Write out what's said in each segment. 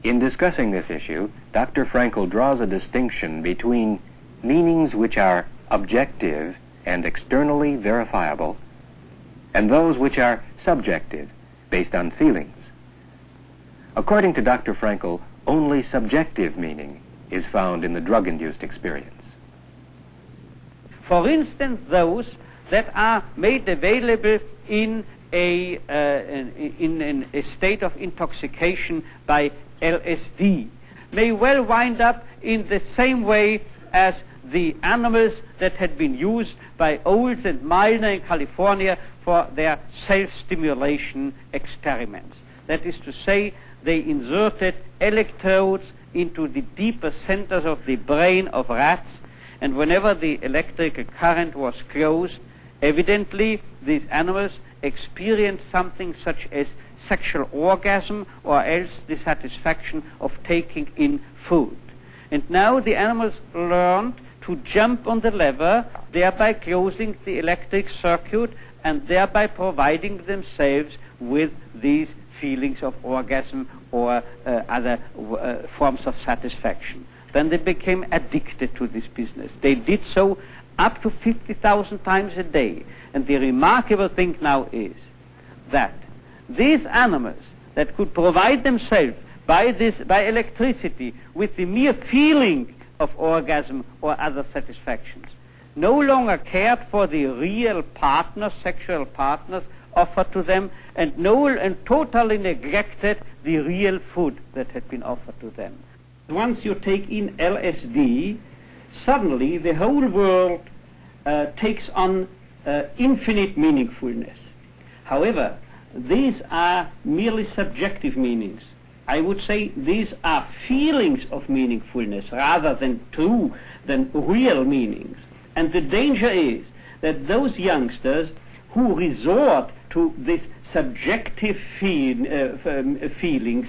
In discussing this issue, Dr. Frankl draws a distinction between meanings which are objective and externally verifiable, and those which are subjective, based on feelings. According to Dr. Frankl, only subjective meaning is found in the drug-induced experience. For instance, those that are made available in a state of intoxication by LSD may well wind up in the same way as the animals that had been used by Olds and Milner in California for their self-stimulation experiments. That is to say, they inserted electrodes into the deeper centers of the brain of rats, and whenever the electrical current was closed, evidently these animals experienced something such as sexual orgasm or else the satisfaction of taking in food. And now the animals learned to jump on the lever, thereby closing the electric circuit and thereby providing themselves with these feelings of orgasm or other forms of satisfaction. Then they became addicted to this business. They did so up to 50,000 times a day. And the remarkable thing now is that these animals that could provide themselves by electricity with the mere feeling of orgasm or other satisfactions no longer cared for the real partners, sexual partners offered to them, and totally neglected the real food that had been offered to them. Once you take in LSD, suddenly the whole world takes on infinite meaningfulness. However, these are merely subjective meanings. I would say these are feelings of meaningfulness rather than real meanings. And the danger is that those youngsters who resort to this subjective feelings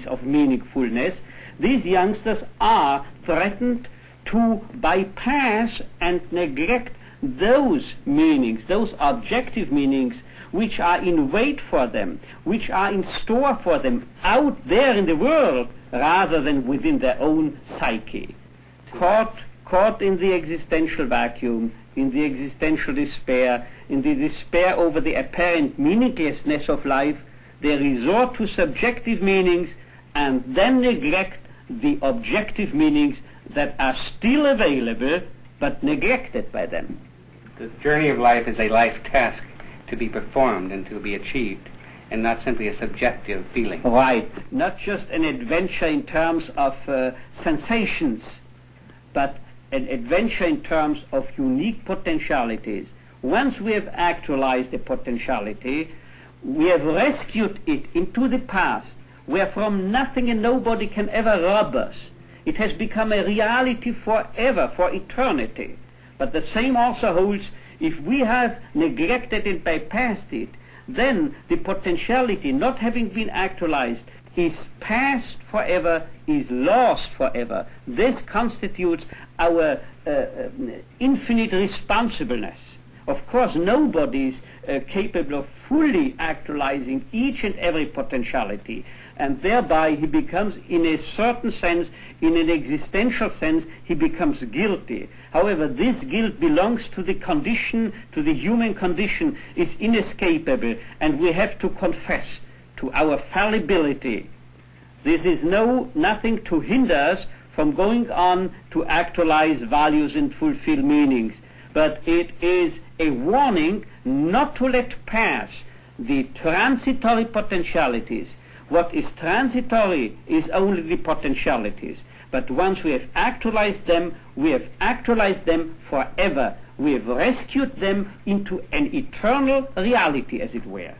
of meaningfulness, these youngsters are threatened to bypass and neglect those meanings, those objective meanings which are in wait for them, which are in store for them out there in the world rather than within their own psyche. Caught in the existential vacuum, in the existential despair, in the despair over the apparent meaninglessness of life, they resort to subjective meanings and then neglect the objective meanings that are still available but neglected by them. The journey of life is a life task to be performed and to be achieved, and not simply a subjective feeling. Right. Not just an adventure in terms of sensations, but an adventure in terms of unique potentialities. Once we have actualized a potentiality, we have rescued it into the past, where from nothing and nobody can ever rob us. It has become a reality forever, for eternity. But the same also holds if we have neglected and bypassed it, then the potentiality, not having been actualized, is past forever, is lost forever. This constitutes our infinite responsibleness. Of course, nobody is capable of fully actualizing each and every potentiality, and thereby he becomes, in a certain sense, in an existential sense, he becomes guilty. However, this guilt belongs to the condition, to the human condition, is inescapable, and we have to confess to our fallibility. This is nothing to hinder us from going on to actualize values and fulfill meanings, but it is a warning not to let pass the transitory potentialities. What is transitory is only the potentialities, but once we have actualized them, we have actualized them forever. We have rescued them into an eternal reality, as it were.